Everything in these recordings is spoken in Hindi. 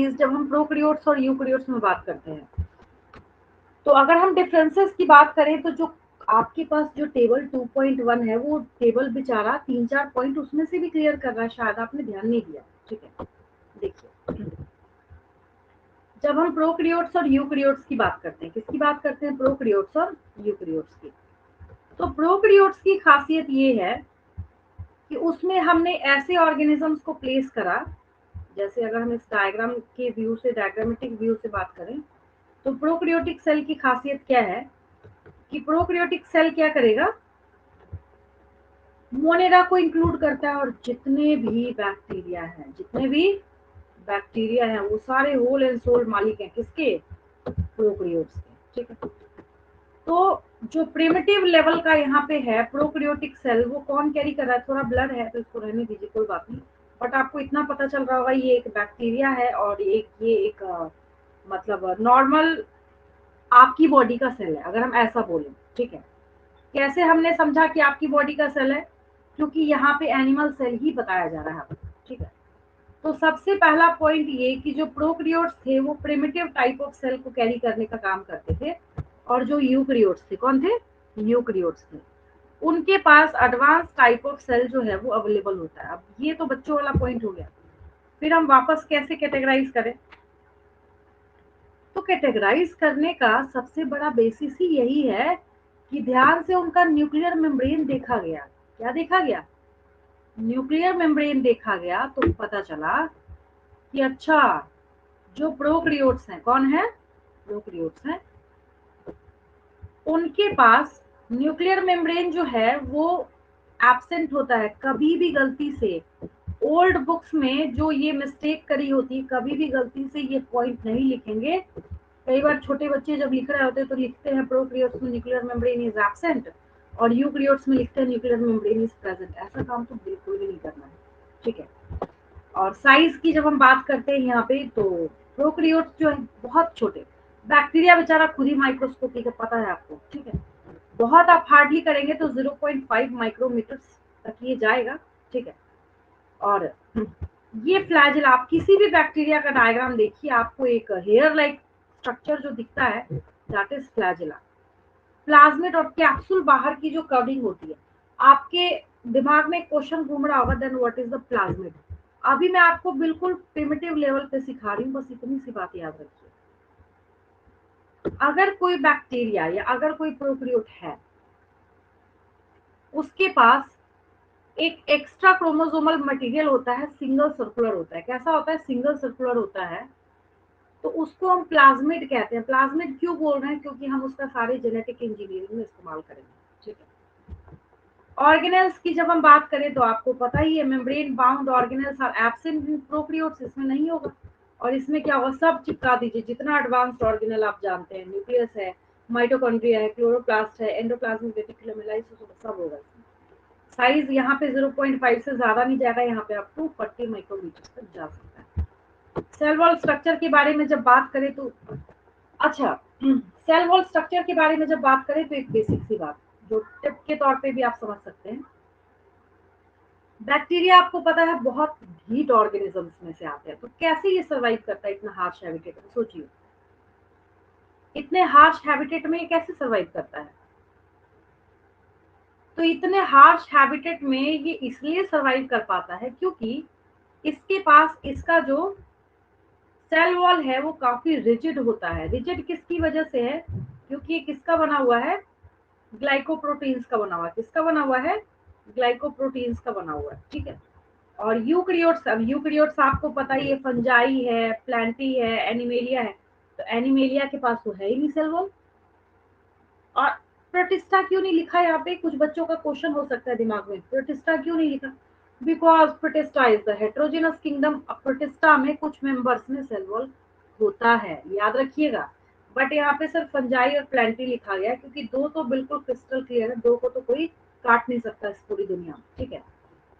चीज जब हम प्रोकैरियोट्स और यूकैरियोट्स में बात करते हैं, तो अगर हम डिफरेंसेस की बात करें तो जो आपके पास जो टेबल 2.1 है वो टेबल बेचारा 3-4 पॉइंट उसमें से भी क्लियर कर रहा है, शायद आपने ध्यान नहीं दिया। ठीक है, देखिए जब हम प्रोकैरियोट्स और यूकैरियोट्स की बात करते हैं, किसकी बात करते हैं? प्रोकैरियोट्स और यूकैरियोट्स की। तो प्रोकैरियोट्स की खासियत ये है कि उसमें हमने ऐसे ऑर्गेनिजम्स को प्लेस करा, जैसे अगर हम इस डायग्राम के व्यू से, डायग्रामेटिक व्यू से बात करें, तो प्रोकैरियोटिक सेल की खासियत क्या है कि प्रोकैरियोटिक सेल क्या करेगा, मोनेरा को इंक्लूड करता है, और जितने भी बैक्टीरिया हैं, जितने भी बैक्टीरिया हैं वो सारे होल एंड सोल मालिक हैं किसके? प्रोकैरियोट्स के। ठीक है, तो जो प्रिमिटिव लेवल का यहाँ पे है प्रोकैरियोटिक सेल, वो कौन कैरी कर रहा है? थोड़ा ब्लड है तो इसको रहने दीजिए, कोई बात नहीं, बट आपको इतना पता चल रहा होगा ये एक बैक्टीरिया है और ये एक मतलब नॉर्मल आपकी बॉडी का सेल है, अगर हम ऐसा बोलें। ठीक है, कैसे हमने समझा कि आपकी बॉडी का सेल है? क्योंकि यहाँ पे एनिमल सेल ही बताया जा रहा है। ठीक है, तो सबसे पहला पॉइंट ये कि जो प्रोकैरियोट्स थे वो प्रिमिटिव टाइप ऑफ सेल को कैरी करने का काम करते थे, और जो यूकैरियोट्स थे, कौन थे? यूकैरियोट्स थे, उनके पास एडवांस टाइप ऑफ सेल जो है वो अवेलेबल होता है। अब ये तो बच्चों वाला पॉइंट हो गया, फिर हम वापस कैसे कैटेगराइज करें? तो कैटेगराइज करने का सबसे बड़ा बेसिस ही यही है कि ध्यान से उनका न्यूक्लियर मेम्ब्रेन देखा गया। क्या देखा गया? न्यूक्लियर मेम्ब्रेन देखा गया, तो पता चला कि अच्छा, जो प्रोकैरियोट्स हैं, कौन है? प्रोकैरियोट्स हैं, उनके पास न्यूक्लियर मेम्ब्रेन जो है वो एब्सेंट होता है। कभी भी गलती से ओल्ड बुक्स में जो ये मिस्टेक करी होती है, कभी भी गलती से ये पॉइंट नहीं लिखेंगे। कई बार छोटे बच्चे जब लिख रहे होते हैं तो लिखते हैं प्रोकैरियोट्स में न्यूक्लियर मेम्ब्रेन इज एब्सेंट, और यूकैरियोट्स में लिखते हैं न्यूक्लियर मेम्ब्रेन इज प्रेजेंट। ऐसा काम तो बिल्कुल भी नहीं करना है। ठीक है, और साइज की जब हम बात करते हैं यहाँ पे, तो प्रोकैरियोट्स जो है बहुत छोटे, बैक्टीरिया बेचारा खुद ही माइक्रोस्कोपिक है, पता है आपको। ठीक है, बहुत आप हार्डली करेंगे तो 0.5 माइक्रोमीटर तक ये जाएगा। ठीक है, और ये फ्लैजिला, आप किसी भी बैक्टीरिया का डायग्राम देखिए, आपको एक हेयर लाइक स्ट्रक्चर जो दिखता है, दैट इज फ्लैजिला। प्लाज्मिड और कैप्सूल बाहर की जो कवरिंग होती है, आपके दिमाग में क्वेश्चन घूम रहा होगा, then what is the plasmid? अभी मैं आपको बिल्कुल प्रिमिटिव लेवल पे सिखा रही हूँ, बस इतनी सी बात याद रखिए। अगर कोई बैक्टीरिया या अगर कोई प्रोकैरियोट है, उसके पास एक एक्स्ट्रा क्रोमोसोमल मटेरियल होता है, सिंगल सर्कुलर होता है। कैसा होता है? सिंगल सर्कुलर होता है, तो उसको हम प्लाज्मिड कहते हैं। प्लाज्मिड क्यों बोल रहे हैं? क्योंकि हम उसका सारे जेनेटिक इंजीनियरिंग में इस्तेमाल करेंगे। ठीक है, ऑर्गेनेल्स की जब हम बात करें तो आपको पता ही है, membrane bound organelles are absent in prokaryotes, इसमें नहीं होगा। और इसमें क्या होगा? सब चिपका दीजिए, जितना एडवांस्ड ऑर्गेनेल आप जानते हैं, न्यूक्लियस है, माइटोकॉन्ड्रिया है, क्लोरोप्लास्ट है, एंडोप्लाज्मिक रेटिकुलम है, लाइसोसोम, सब होगा इसमें। साइज यहाँ पे 0.5 से ज्यादा नहीं जाएगा, यहाँ पे आप 240 माइक्रोमीटर तक जा सकता है। सेल वॉल स्ट्रक्चर के बारे में जब बात करें तो अच्छा, सेल वॉल स्ट्रक्चर के बारे में जब बात करें तो एक बेसिक सी बात जो टिप के तौर पे भी आप समझ सकते हैं, बैक्टीरिया आपको पता है बहुत हीट ऑर्गेनिजम्स में से आते हैं, तो कैसे ये सर्वाइव करता है इतना हार्श हैबिटेट में? सोचिए, इतने हार्श हैबिटेट में ये कैसे सर्वाइव करता है? तो इतने हार्श हैबिटेट में ये इसलिए सर्वाइव कर पाता है क्योंकि इसके पास इसका जो सेल वॉल है वो काफी रिजिड होता है। रिजिड किसकी वजह से है? क्योंकि ये किसका बना हुआ है? ग्लाइकोप्रोटीन्स का बना हुआ है। किसका बना हुआ है? ग्लाइकोप्रोटीन्स का बना हुआ है। ठीक है, और यूकैरियोट्स, अब यूकैरियोट्स आपको पता ही है, फंजाई है, प्लांटी है, एनिमेलिया है। तो एनिमेलिया के पास तो है ही नहीं सेल वॉल। और प्रोटिस्टा क्यों नहीं लिखा यहाँ पे? कुछ बच्चों का क्वेश्चन हो सकता है दिमाग में, प्रोटिस्टा क्यों नहीं लिखा? Because protista is the heterogeneous kingdom. Protista में कुछ मेंबर्स में सेल वॉल होता है, याद रखिएगा। बट यहाँ पे सिर्फ फंजाई और प्लांटी लिखा गया क्योंकि दो तो बिल्कुल क्रिस्टल क्लियर है, दो को तो कोई काट नहीं सकता इस पूरी दुनिया में। ठीक है,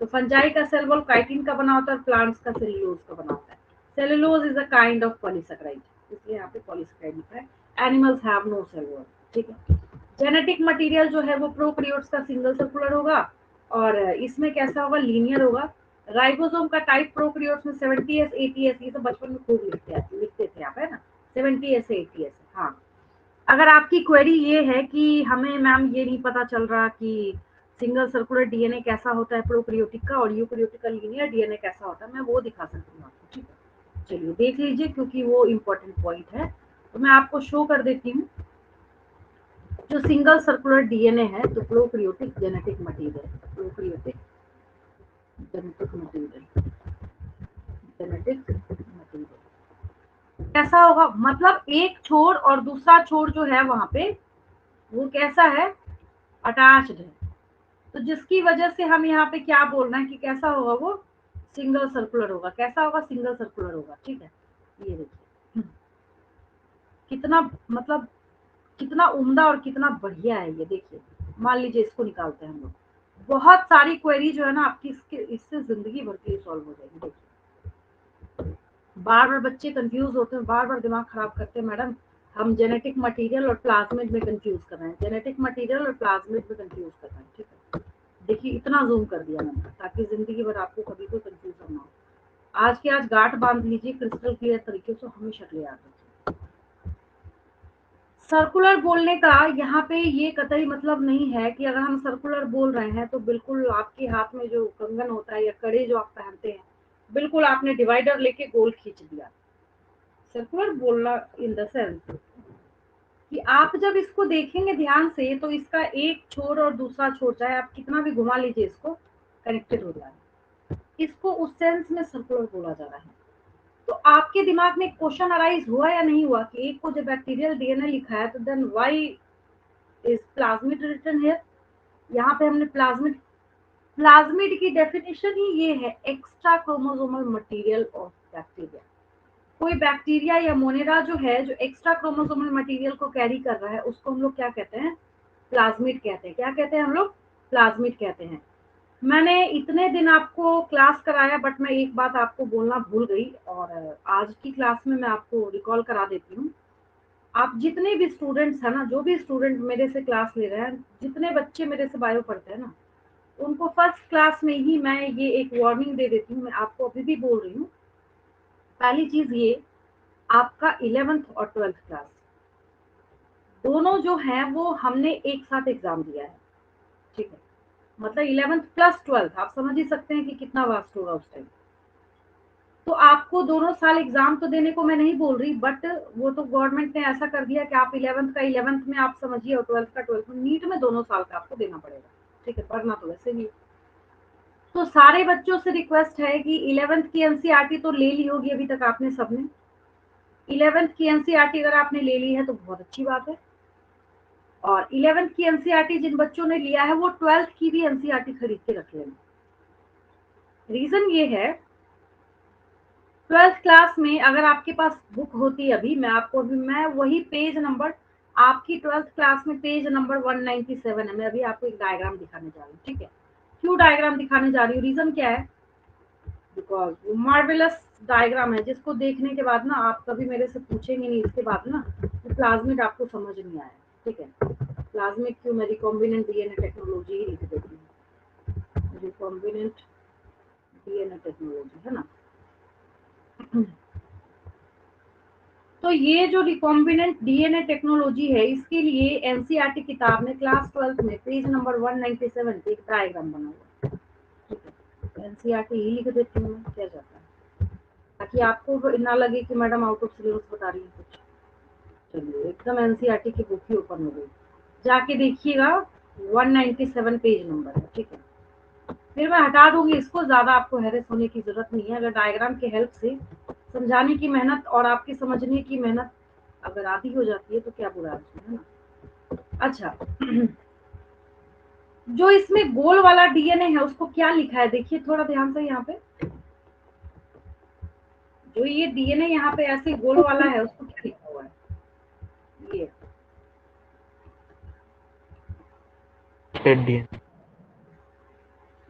तो फंजाई का सेल वॉल काइटिन का बना होता है और प्लांट्स का सेलुलोज का बना होता है। Cellulose is a kind of polysaccharide, इसलिए यहाँ पे पॉलीसेकेराइड लिखा है। Animals have no cell wall. ठीक है, जेनेटिक मटेरियल जो है वो प्रोकैरियोट्स का सिंगल सर्कुलर होगा, और इसमें कैसा होगा? लीनियर होगा। राइबोसोम का टाइप प्रोकैरियोट्स में 70S 80S, ये तो बचपन में खूब लिखते थे आप, है ना, 70S 80S। हाँ, अगर आपकी क्वेरी ये है कि हमें मैम ये नहीं पता चल रहा कि सिंगल सर्कुलर डीएनए कैसा होता है प्रोकैरियोटिक का और यूकैरियोटिक का लीनियर डीएनए कैसा होता है, मैं वो दिखा सकती हूँ आपको, ठीक है। चलिए देख लीजिए, क्योंकि वो इम्पोर्टेंट पॉइंट है, तो मैं आपको शो कर देती हूँ। जो सिंगल सर्कुलर डीएनए है, तो prokaryotic genetic material, prokaryotic genetic material, genetic material कैसा होगा, मतलब एक छोर और दूसरा छोर जो है वहां पे वो कैसा है, अटैच्ड है। तो जिसकी वजह से हम यहाँ पे क्या बोल रहे हैं कि कैसा होगा, वो सिंगल सर्कुलर होगा। कैसा होगा, सिंगल सर्कुलर होगा, ठीक है। ये देखिए कितना, मतलब कितना उम्दा और कितना बढ़िया है ये, देखिए। मान लीजिए इसको निकालते हैं हम लोग, बहुत सारी क्वेरी जो है ना आपकी इससे जिंदगी भर के लिए सॉल्व हो जाएगी। देखिए बार बार बच्चे कंफ्यूज होते हैं, बार बार दिमाग खराब करते हैं, मैडम हम जेनेटिक मटेरियल और प्लाज्मिड में कंफ्यूज कर रहे हैं, जेनेटिक मटेरियल और प्लाज्मिड में कंफ्यूज कर रहे हैं, ठीक है। देखिए इतना जूम कर दिया मैंने ताकि जिंदगी भर आपको कभी कोई कंफ्यूजन ना हो। आज के आज गांठ बांध लीजिए क्रिस्टल क्लियर तरीके से, हमेशा क्लियर याद रखिए। सर्कुलर बोलने का यहाँ पे ये कतई मतलब नहीं है कि अगर हम सर्कुलर बोल रहे हैं तो बिल्कुल आपके हाथ में जो कंगन होता है या कड़े जो आप पहनते हैं, बिल्कुल आपने डिवाइडर लेके गोल खींच दिया। सर्कुलर बोलना इन द सेंस कि आप जब इसको देखेंगे ध्यान से तो इसका एक छोर और दूसरा छोर, चाहे आप कितना भी घुमा लीजिए, इसको कनेक्टेड हो जाए, इसको उस सेंस में सर्कुलर बोला जा रहा है। तो आपके दिमाग में क्वेश्चन अराइज हुआ या नहीं हुआ कि एक को जब बैक्टीरियल डीएनए लिखा है तो then why is plasmid written here. यहाँ पे हमने प्लाज्मिड, प्लाज्मिड की डेफिनेशन ही ये है, extra chromosomal material of bacteria. कोई बैक्टीरिया या मोनेरा जो है, जो एक्स्ट्रा क्रोमोसोमल मटेरियल को कैरी कर रहा है, उसको हम लोग क्या कहते हैं, प्लाज्मिड कहते हैं। क्या कहते हैं हम लोग, प्लाज्मिड कहते हैं। मैंने इतने दिन आपको क्लास कराया, बट मैं एक बात आपको बोलना भूल गई, और आज की क्लास में मैं आपको रिकॉल करा देती हूँ। आप जितने भी स्टूडेंट्स हैं ना, जो भी स्टूडेंट मेरे से क्लास ले रहे हैं, जितने बच्चे मेरे से बायो पढ़ते हैं ना, उनको फर्स्ट क्लास में ही मैं ये एक वार्निंग दे देती हूँ, मैं आपको अभी भी बोल रही हूँ। पहली चीज ये, आपका 11th और 12th क्लास दोनों जो है वो हमने एक साथ एग्जाम दिया है, ठीक है। मतलब 11th प्लस 12th, आप समझ ही सकते हैं कि कितना वास्ट होगा उस टाइम। तो आपको दोनों साल एग्जाम तो देने को मैं नहीं बोल रही, बट वो तो गवर्नमेंट ने ऐसा कर दिया कि आप 11th का 11th में आप समझिए और 12th का 12th में, नीट में दोनों साल का आपको देना पड़ेगा, ठीक है। पढ़ना तो वैसे भी। तो सारे बच्चों से रिक्वेस्ट है कि 11th की एनसीईआरटी तो ले ली होगी अभी तक आपने सबने। 11th की एनसीईआरटी अगर आपने ले ली है तो बहुत अच्छी बात है, और 11th की एनसीईआरटी जिन बच्चों ने लिया है वो 12th की भी एनसीईआरटी खरीद के रख लेना। रीजन ये है, 12th क्लास में अगर आपके पास बुक होती है, अभी मैं आपको, अभी मैं वही पेज नंबर, आपकी 12th क्लास में पेज नंबर 197 है, मैं अभी आपको एक डायग्राम दिखाने जा रही हूँ, ठीक है। क्यों डायग्राम दिखाने जा रही हूँ, रीजन क्या है, बिकॉज वो मार्वेलस डायग्राम है जिसको देखने के बाद ना आप कभी मेरे से पूछेंगे नहीं इसके बाद ना कि प्लाज्मिड आपको समझ नहीं आया, ठीक है। प्लाज्मिड क्यों, मैं रिकॉम्बिनेंट डीएनए टेक्नोलॉजी ही लिख देती हूँ, रिकॉम्बिनेंट डीएनए टेक्नोलॉजी, है ना। तो ये जो रिकॉम्बिनेंट डीएनए टेक्नोलॉजी है, इसके लिए एनसीईआरटी किताब में क्लास 12th में पेज नंबर 197 पे एक डायग्राम बना हुआ है, ठीक है। एनसीईआरटी ही लिख देती हूँ मैं, क्या जाता है, ताकि आपको ना लगे कि मैडम आउट ऑफ सिलेबस बता रही है कुछ। चलिए एकदम एनसीईआरटी की बुक ही ओपन हो गई, जाके देखिएगा 197 पेज नंबर है, ठीक है। फिर मैं हटा दूंगी इसको, ज्यादा आपको हैरेस होने की जरूरत नहीं है। अगर डायग्राम की हेल्प से समझाने की मेहनत और आपकी समझने की मेहनत अगर आधी हो जाती है तो क्या बुरा है ना। अच्छा, जो इसमें गोल वाला डीएनए है उसको क्या लिखा है, देखिए थोड़ा ध्यान से यहाँ पे। जो ये डीएनए यहाँ पे ऐसे गोल वाला है उसको क्या लिखा हुआ है, ये डीएनए,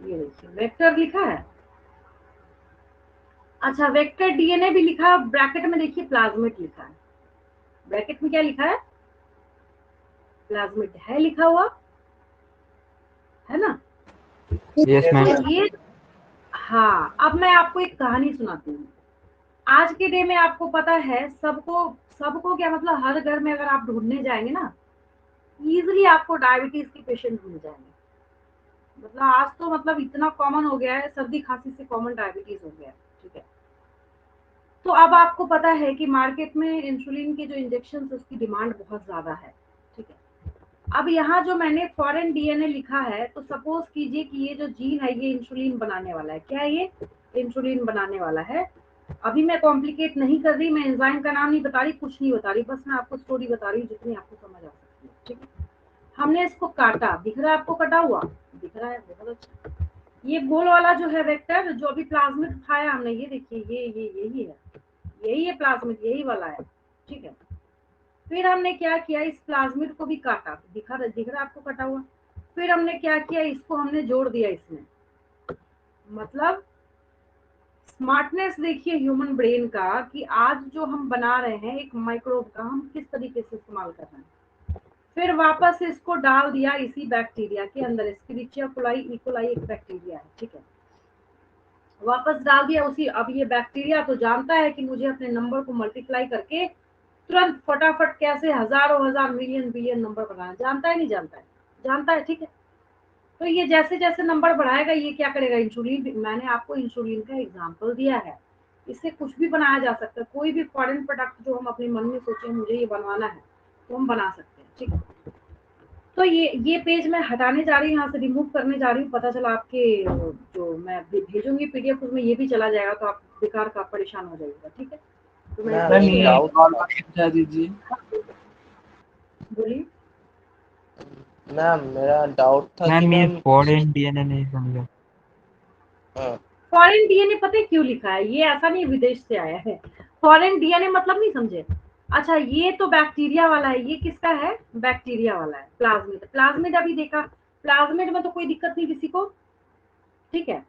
ये देखिए वेक्टर लिखा है। अच्छा, वेक्टर डीएनए भी लिखा है, ब्रैकेट में देखिए प्लाज्मिड लिखा है। ब्रैकेट में क्या लिखा है, प्लाज्मिड है लिखा हुआ, है ना। यस तो मैम। ये, हाँ, अब मैं आपको एक कहानी सुनाती हूँ। आज के डे में आपको पता है, सबको सबको क्या मतलब, हर घर में अगर आप ढूंढने जाएंगे ना, इजीली आपको डायबिटीज के पेशेंट मिल जाएंगे। मतलब आज तो मतलब इतना कॉमन हो गया है, सर्दी खांसी से कॉमन डायबिटीज हो गया है। ठीक है, तो अब आपको पता है कि मार्केट में इंसुलिन के जो इंजेक्शन उसकी डिमांड बहुत ज्यादा है। ठीक है, अब यहाँ जो मैंने फॉरेन डीएनए लिखा है, तो सपोज कीजिए कि ये जो जीन है ये इंसुलिन बनाने वाला है। क्या है ये? इंसुलिन बनाने वाला है। अभी मैं कॉम्प्लिकेट नहीं कर रही, मैं एंजाइम का नाम नहीं बता रही, कुछ नहीं बता रही, बस मैं आपको स्टोरी बता रही हूँ जितनी आपको समझ आ सकती है। ठीक है, हमने इसको काटा, दिख रहा है आपको कटा हुआ? दिख रहा है, बहुत अच्छा। ये गोल वाला जो है वेक्टर, जो अभी प्लाज्मिड खाया हमने, ये देखिए, ये यही है, यही है प्लाज्मिड, यही वाला है। ठीक है, फिर हमने क्या किया, इस प्लाज्मिड को भी काटा, दिख रहा है आपको कटा हुआ। फिर हमने क्या किया, इसको हमने जोड़ दिया इसमें। मतलब स्मार्टनेस देखिए ह्यूमन ब्रेन का, कि आज जो हम बना रहे हैं एक माइक्रोब का, हम किस तरीके से इस्तेमाल कर रहे हैं। फिर वापस इसको डाल दिया इसी बैक्टीरिया के अंदर, एस्केरिचिया कोलाई इकोलाई एक बैक्टीरिया है। ठीक है, वापस डाल दिया उसी। अब ये बैक्टीरिया तो जानता है कि मुझे अपने नंबर को मल्टीप्लाई करके तुरंत फटाफट कैसे हजारों हजार मिलियन बिलियन नंबर बनाना, जानता है नहीं जानता है? जानता है। ठीक है, तो ये जैसे जैसे नंबर बढ़ाएगा, ये क्या करेगा, इंसुलिन, मैंने आपको इंसुलिन का एग्जांपल दिया है, इससे कुछ भी बनाया जा सकता है। कोई भी फॉरेन प्रोडक्ट जो हम अपने मन में सोचे मुझे ये बनवाना है, तो हम बना सकते हैं। ठीक है, तो ये पेज मैं हटाने जा रही हूँ, यहाँ से रिमूव करने जा रही हूँ। पता चला आपके जो मैं भेजूंगी पीडीएफ, उसमें ये भी चला जाएगा, तो आप बेकार का परेशान हो जाइएगा। ठीक है, तो मैं मैम एक इसको डाउट कॉल था। करके बता दीजिए। बोलिए। मैम मेरा डाउट था कि मैम ये मैम फॉरेन डीएनए नहीं समझा। फॉरेन डीएनए पता है क्यों लिखा है? ये ऐसा नहीं विदेश से आया है। फॉरेन डीएनए मतलब नहीं समझे? अच्छा, ये तो बैक्टीरिया वाला है, ये किसका है? बैक्टीरिया वाला है, प्लाज्मिड। प्लाज्मिड अभी देखा, प्लाज्मिड में तो कोई दिक्कत नहीं किसी को। ठीक है,